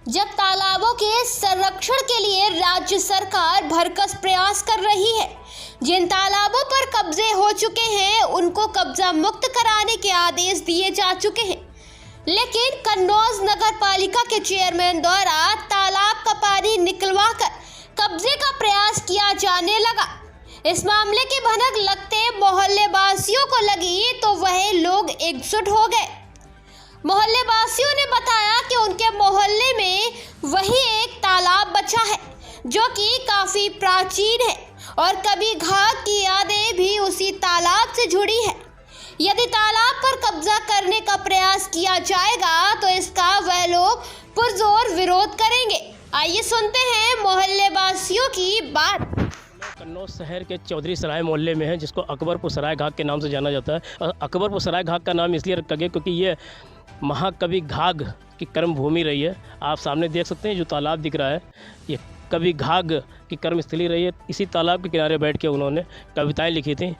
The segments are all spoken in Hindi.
जब तालाबों के संरक्षण के लिए राज्य सरकार भरकस प्रयास कर रही है, जिन तालाबों पर कब्जे हो चुके हैं उनको कब्जा मुक्त कराने के आदेश दिए जा चुके हैं, लेकिन कन्नौज नगर पालिका के चेयरमैन द्वारा तालाब का पानी निकलवाकर कब्जे का प्रयास किया जाने लगा। इस मामले की भनक लगते मोहल्ले वासियों को लगी तो वह लोग एकजुट हो गए। मोहल्ले वासियों ने बताया कि उनके मोहल्ले में वही एक तालाब बचा है जो कि काफी प्राचीन है और कभी घाघ की यादें भी उसी तालाब से जुड़ी है। यदि तालाब पर कब्जा करने का प्रयास किया जाएगा तो इसका वह लोग पुरजोर विरोध करेंगे। आइए सुनते हैं मोहल्ले वासियों की बात। कन्नौज शहर के चौधरी सराय मोहल्ले में है, जिसको अकबरपुर सराय घाघ के नाम से जाना जाता है। और अकबरपुर सराय घाघ का नाम इसलिए रखा गया क्योंकि ये महाकवि घाघ की कर्म भूमि रही है। आप सामने देख सकते हैं जो तालाब दिख रहा है, ये कवि घाघ की कर्मस्थली रही है। इसी तालाब के किनारे बैठ के उन्होंने कविताएं लिखी थी।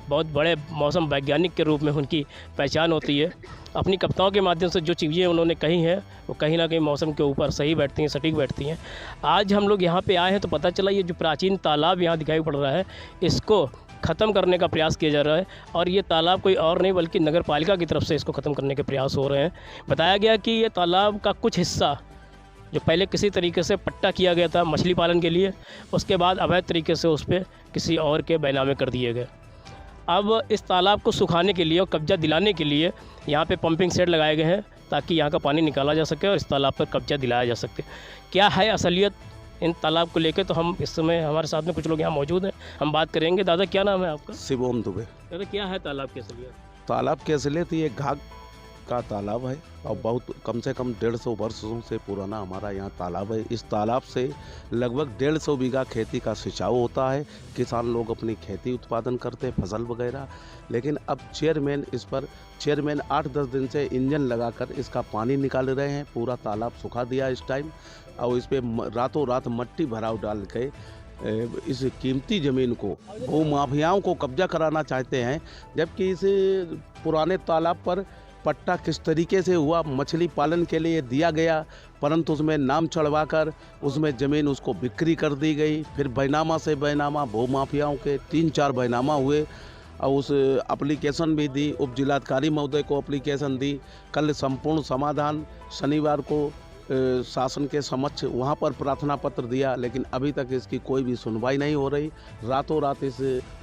बहुत बड़े मौसम वैज्ञानिक के रूप में उनकी पहचान होती है। अपनी कविताओं के माध्यम से जो चीज़ें उन्होंने कही हैं वो कहीं ना कहीं मौसम के ऊपर सही बैठती हैं, सटीक बैठती हैं। आज हम लोग यहाँ पे आए हैं तो पता चला ये जो प्राचीन तालाब यहाँ दिखाई पड़ रहा है इसको ख़त्म करने का प्रयास किया जा रहा है। और ये तालाब कोई और नहीं बल्कि नगर पालिका की तरफ से इसको ख़त्म करने के प्रयास हो रहे हैं। बताया गया कि ये तालाब का कुछ हिस्सा जो पहले किसी तरीके से पट्टा किया गया था मछली पालन के लिए, उसके बाद अवैध तरीके से उस पर किसी और के बैनामे कर दिए गए। अब इस तालाब को सुखाने के लिए और कब्जा दिलाने के लिए यहाँ पे पंपिंग सेट लगाए गए हैं ताकि यहाँ का पानी निकाला जा सके और इस तालाब पर कब्जा दिलाया जा सके। क्या है असलियत इन तालाब को लेकर, तो हम इस समय हमारे साथ में कुछ लोग यहाँ मौजूद हैं, हम बात करेंगे। दादा क्या नाम है आपका? शिवोम दुबे। दादा क्या है तालाब की असलियत? तालाब की असलियत ये घाघ का तालाब है और बहुत कम से कम 150 वर्षों से पुराना हमारा यहाँ तालाब है। इस तालाब से लगभग 150 बीघा खेती का सिंचाई होता है। किसान लोग अपनी खेती उत्पादन करते हैं, फसल वगैरह। लेकिन अब चेयरमैन 8-10 दिन से इंजन लगाकर इसका पानी निकाल रहे हैं। पूरा तालाब सुखा दिया इस टाइम और इस पर रातों रात मट्टी भराव डाल के इस कीमती ज़मीन को भूमाफियाओं को कब्जा कराना चाहते हैं। जबकि इस पुराने तालाब पर पट्टा किस तरीके से हुआ, मछली पालन के लिए दिया गया, परंतु उसमें नाम चढ़वाकर उसमें ज़मीन उसको बिक्री कर दी गई। फिर बैनामा से बैनामा भूमाफियाओं के 3-4 बैनामा हुए और उस एप्लीकेशन भी दी। उप जिलाधिकारी महोदय को एप्लीकेशन दी। कल संपूर्ण समाधान शनिवार को शासन के समक्ष वहाँ पर प्रार्थना पत्र दिया, लेकिन अभी तक इसकी कोई भी सुनवाई नहीं हो रही। रातों रात इस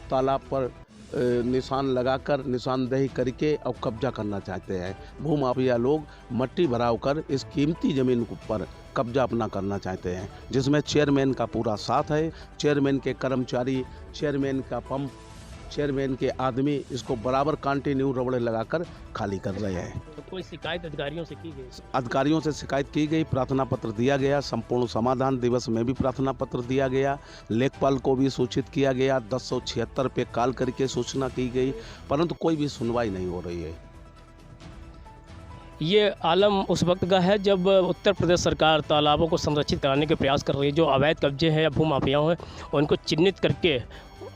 तालाब पर निशान लगाकर निशानदेही करके और कब्जा करना चाहते हैं। भूमाफिया लोग मट्टी भराव कर इस कीमती ज़मीन पर कब्जा अपना करना चाहते हैं, जिसमें चेयरमैन का पूरा साथ है। चेयरमैन के कर्मचारी, चेयरमैन का पंप, चेयरमैन के आदमी इसको बराबर कंटिन्यू रबड़े लगाकर खाली कर रहे हैं। तो कोई शिकायत अधिकारियों से की गई? अधिकारियों से शिकायत की गई, प्रार्थना पत्र दिया गया। संपूर्ण समाधान दिवस में भी प्रार्थना पत्र दिया गया। लेखपाल को भी सूचित किया गया। 1076 पे कॉल करके सूचना की गई, परंतु कोई भी सुनवाई नहीं हो रही है। ये आलम उस वक्त का है जब उत्तर प्रदेश सरकार तालाबों को संरक्षित कराने के प्रयास कर रही है। जो अवैध कब्जे हैं या भूमाफियाओं हैं उनको चिन्हित करके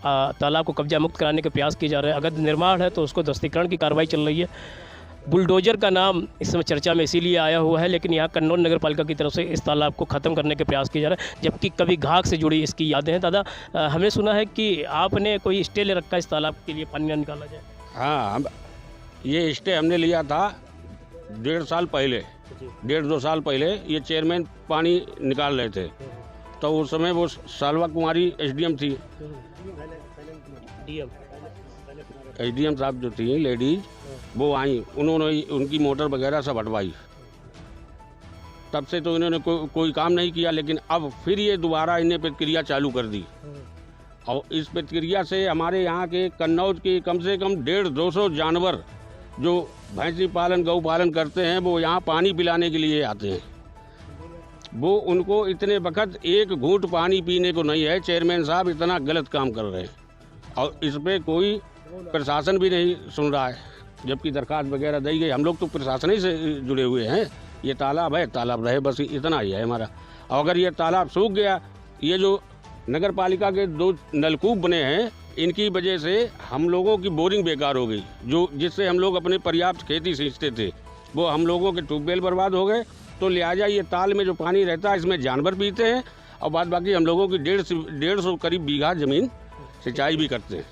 तालाब को कब्जा मुक्त कराने के प्रयास किए जा रहे हैं। अगर निर्माण है तो उसको ध्वस्तीकरण की कार्रवाई चल रही है। बुलडोजर का नाम इस समय चर्चा में इसीलिए आया हुआ है, लेकिन यहाँ कन्नौज नगर पालिका की तरफ से इस तालाब को ख़त्म करने के प्रयास किए जा रहे हैं, जबकि कभी घाघ से जुड़ी इसकी यादें हैं। दादा हमने सुना है कि आपने कोई स्टे ले रखा है इस तालाब के लिए पानी ना निकाला जाए? हाँ, ये स्टे हमने लिया था 1.5 साल पहले, 1.5-2 साल पहले। ये चेयरमैन पानी निकाल रहे थे तो उस समय वो सालवा कुमारी एसडीएम थी। एसडीएम साहब जो थी लेडीज, वो आई, उन्होंने उनकी मोटर वगैरह सब हटवाई। तब से तो इन्होंने कोई काम नहीं किया, लेकिन अब फिर ये दोबारा इन्हें प्रक्रिया चालू कर दी। और इस प्रक्रिया से हमारे यहाँ के कन्नौज के कम से कम 150-200 जानवर जो भैंसी पालन गौ पालन करते हैं वो यहाँ पानी पिलाने के लिए आते हैं। वो उनको इतने वक्त एक घूंट पानी पीने को नहीं है। चेयरमैन साहब इतना गलत काम कर रहे हैं और इस पर कोई प्रशासन भी नहीं सुन रहा है, जबकि दरखास्त वगैरह दी गई। हम लोग तो प्रशासन ही से जुड़े हुए हैं। ये तालाब है, तालाब रहे, बस इतना ही है हमारा। और अगर ये तालाब सूख गया, ये जो नगर पालिका के 2 नलकूप बने हैं, इनकी वजह से हम लोगों की बोरिंग बेकार हो गई, जो जिससे हम लोग अपने पर्याप्त खेती सींचते थे, वो हम लोगों के ट्यूबवेल बर्बाद हो गए तो लिहाजा ये ताल में जो पानी रहता है इसमें जानवर पीते हैं और बाद बाकी हम लोगों की 150 करीब बीघा ज़मीन सिंचाई भी करते हैं।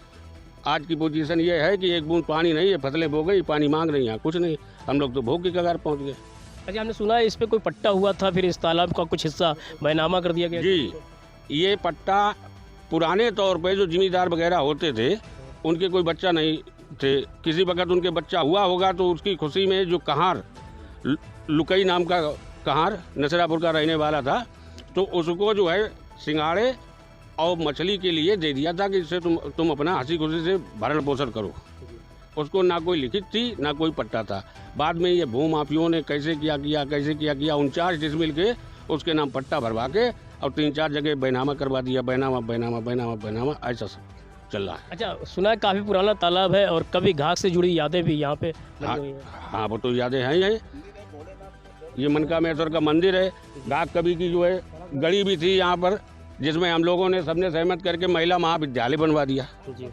आज की पोजीशन ये है कि एक बूंद पानी नहीं है, फसलें बो गई, पानी मांग रही हैं, कुछ नहीं, हम लोग तो भूख की कगार पहुँच गए। अच्छा, हमने सुना है इस पर कोई पट्टा हुआ था, फिर इस तालाब का कुछ हिस्सा बैनामा कर दिया गया? जी, ये पट्टा पुराने तौर पे जो जिम्मेदार वगैरह होते थे उनके कोई बच्चा नहीं थे, किसी वक्त उनके बच्चा हुआ होगा तो उसकी खुशी में जो कहार लुकई नाम का कहार नसरापुर का रहने वाला था, तो उसको जो है सिंगाड़े और मछली के लिए दे दिया था कि इससे तुम अपना हंसी खुशी से भरण पोषण करो। उसको ना कोई लिखित थी ना कोई पट्टा था। बाद में ये भूमाफियों ने कैसे किया 49 डिसमिल के उसके नाम पट्टा भरवा के और 3-4 जगह बैनामा करवा दिया। बैनामा ऐसा सब चल रहा है। अच्छा, सुना है काफ़ी पुराना तालाब है और कभी घाट से जुड़ी यादें भी यहाँ पे लगी हुई हैं। हाँ, वो तो यादें हैं ही। ये मनकामेश्वर का मंदिर है, घाट कभी की जो है गड़ी भी थी यहाँ पर, जिसमें हम लोगों ने सबने सहमत करके महिला महाविद्यालय बनवा दिया। जी।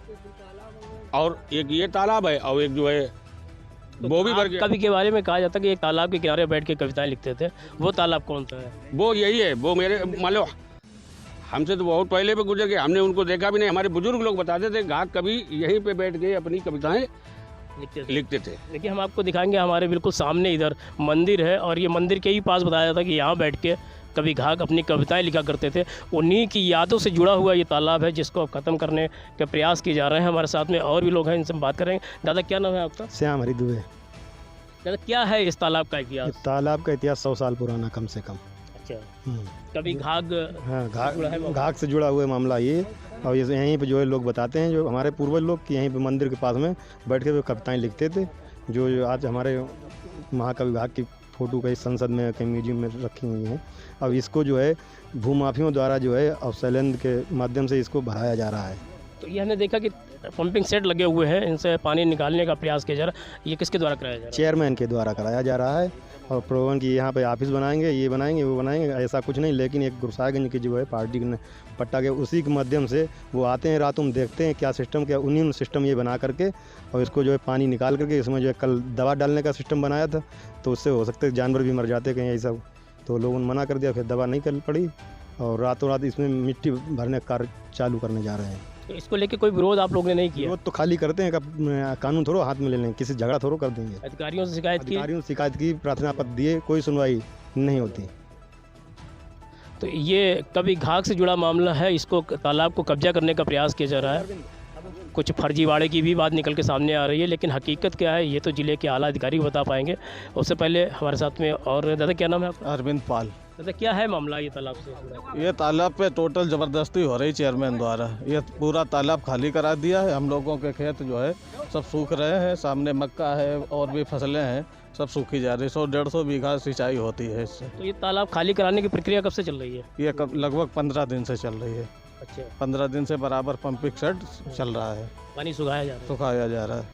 और एक ये तालाब है और एक जो है वो भी भर गया। कभी के बारे में कहा जाता है कि एक तालाब के किनारे बैठ के कविताएं लिखते थे, वो तालाब कौन सा है? वो यही है। वो मेरे मान लो हमसे तो बहुत पहले पे गुजर गए, हमने उनको देखा भी नहीं। हमारे बुजुर्ग लोग बताते थे घाट कभी यहीं पे बैठ के अपनी कविताएं लिखते थे। देखिए, हम आपको दिखाएंगे, हमारे बिल्कुल सामने इधर मंदिर है और ये मंदिर के ही पास बताया जाता है कि यहाँ बैठ के कभी घाट अपनी कविताएं लिखा करते थे। उन्हीं की यादों से जुड़ा हुआ ये तालाब है जिसको अब ख़त्म करने के प्रयास किए जा रहे हैं। हमारे साथ में और भी लोग हैं, इनसे हम बात करेंगे। दादा, क्या नाम है आपका? श्याम हरी दुबे। दादा, क्या है इस तालाब का इतिहास? तालाब का इतिहास 100 साल पुराना कम से कम। अच्छा, कभी घाघ? हाँ, घाघ से जुड़ा हुआ मामला ये। और ये यहीं पे जो है लोग बताते हैं, जो हमारे पूर्वज लोग, कि यहीं पे मंदिर के पास में बैठ के वो कविताएं लिखते थे, जो आज हमारे महाकवि घाघ की फ़ोटो कहीं संसद में कहीं म्यूजियम में रखी हुई हैं। अब इसको जो है भूमाफियों द्वारा जो है और शैलेंद्र के माध्यम से इसको भराया जा रहा है। तो ये हमने देखा कि पंपिंग सेट लगे हुए हैं, इनसे पानी निकालने का प्रयास किया जा रहा है। ये किसके द्वारा कराया जा रहा है? चेयरमैन के द्वारा कराया जा रहा है। और प्रलोभन की यहाँ पे ऑफिस बनाएंगे, ये बनाएंगे, वो बनाएंगे, ऐसा कुछ नहीं। लेकिन एक गुरसागंज की जो है पार्टी ने पट्टा के, उसी के माध्यम से वो आते हैं रातों में, देखते हैं क्या सिस्टम, क्या उन्हीं सिस्टम ये बना करके और इसको जो है पानी निकाल करके इसमें जो है कल दवा डालने का सिस्टम बनाया था, तो उससे हो सकते जानवर भी मर जाते कहीं ऐसा। तो लोगों ने मना कर दिया, फिर दवा नहीं करनी पड़ी और रातों रात इसमें मिट्टी भरने का कार्य चालू करने जा रहे हैं। तो इसको लेके कोई विरोध आप लोगों ने नहीं किया? विरोध तो खाली करते हैं, कानून थोड़ा हाथ में ले लेंगे, किसी झगड़ा थोड़ा कर देंगे। अधिकारियों से शिकायत की? प्रार्थना पत्र दिए, कोई सुनवाई नहीं होती। तो ये कभी घाघ से जुड़ा मामला है, इसको तालाब को कब्जा करने का प्रयास किया जा रहा है। कुछ फर्जीवाड़े की भी बात निकल के सामने आ रही है, लेकिन हकीकत क्या है ये तो ज़िले के आला अधिकारी बता पाएंगे। उससे पहले हमारे साथ में और दादा, क्या नाम है आपका? अरविंद पाल। दादा, क्या है मामला ये तालाब से? ये तालाब पे टोटल ज़बरदस्ती हो रही चेयरमैन द्वारा। ये पूरा तालाब खाली करा दिया है। हम लोगों के खेत जो है सब सूख रहे हैं, सामने मक्का है और भी फसलें हैं, सब सूखी जा रही। 100-150 बीघा सिंचाई होती है इससे। तो ये तालाब खाली कराने की प्रक्रिया कब से चल रही है? ये लगभग 15 दिन से चल रही है। अच्छा, 15 दिन से बराबर पंपिंग सेट चल रहा है, पानी सुखाया जा रहा है? सुखाया जा रहा है।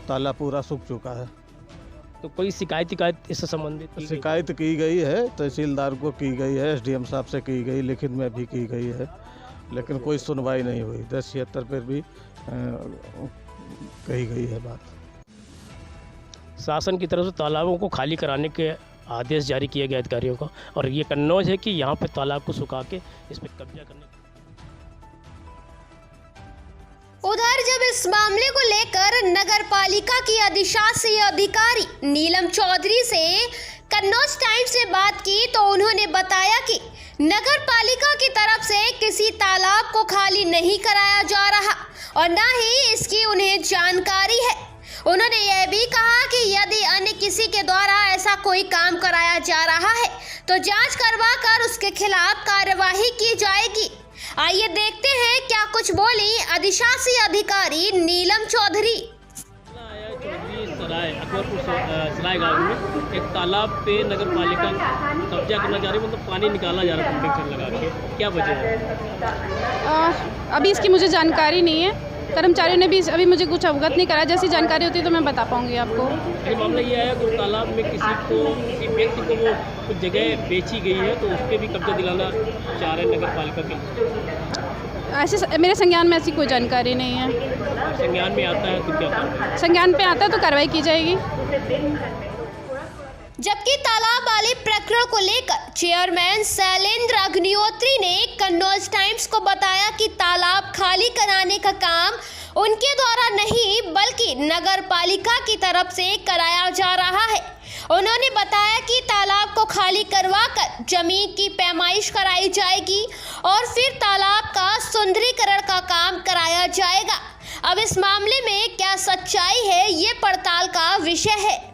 तालाब पूरा सूख चुका है। तो कोई शिकायत इससे संबंधित की गई? शिकायत की गई है, तहसीलदार को की गई है, SDM साहब से की गई, लिखित में भी की गई है, लेकिन कोई सुनवाई नहीं हुई। 1076 पर भी कही गई है बात। शासन की तरफ से तालाबों को खाली कराने के आदेश जारी किए गए अधिकारियों को, और ये कन्नौज है कि यहाँ पे तालाब को सुखा के इस पर कब्जा करने। उधर जब इस मामले को लेकर नगर पालिका की अधिशासी अधिकारी नीलम चौधरी से कन्नौज टाइम्स से बात की तो उन्होंने बताया कि नगर पालिका की तरफ से किसी तालाब को खाली नहीं कराया जा रहा और न ही इसकी उन्हें जानकारी है। उन्होंने यह भी कहा कि यदि अन्य किसी के द्वारा ऐसा कोई काम कराया जा रहा है तो जांच करवा कर उसके खिलाफ कार्यवाही की जाएगी। आइए देखते हैं क्या कुछ बोली अधिशासी अधिकारी नीलम चौधरी। अकबरपुर सराय गाँव में एक तालाब पे नगर पालिका कब्जा करना चाह रही है, मतलब पानी निकाला जा रहा है पंपिंग सेट लगा के, क्या वजह है? अभी इसकी मुझे जानकारी नहीं है। कर्मचारियों ने भी अभी मुझे कुछ अवगत नहीं करा। जैसी जानकारी होती है तो मैं बता पाऊंगी आपको। ये मामला ये है कि तालाब में किसी व्यक्ति को वो कुछ जगह बेची गई है, तो उस पर भी कब्जा दिलाना चाह रहे नगर पालिका के। ऐसे मेरे संज्ञान में ऐसी कोई जानकारी नहीं है। संज्ञान में आता है तो क्या करें? संज्ञान पे आता है तो कार्रवाई की जाएगी। जबकि तालाब वाले प्रकरण को लेकर चेयरमैन शैलेंद्र अग्निहोत्री ने कन्नौज टाइम्स को बताया कि तालाब खाली कराने का काम उनके द्वारा नहीं बल्कि नगर पालिका की तरफ से कराया जा रहा है। उन्होंने बताया कि तालाब को खाली करवाकर जमीन की पैमाइश कराई जाएगी और फिर तालाब का सुंदरीकरण का काम कराया जाएगा। अब इस मामले में क्या सच्चाई है, ये पड़ताल का विषय है।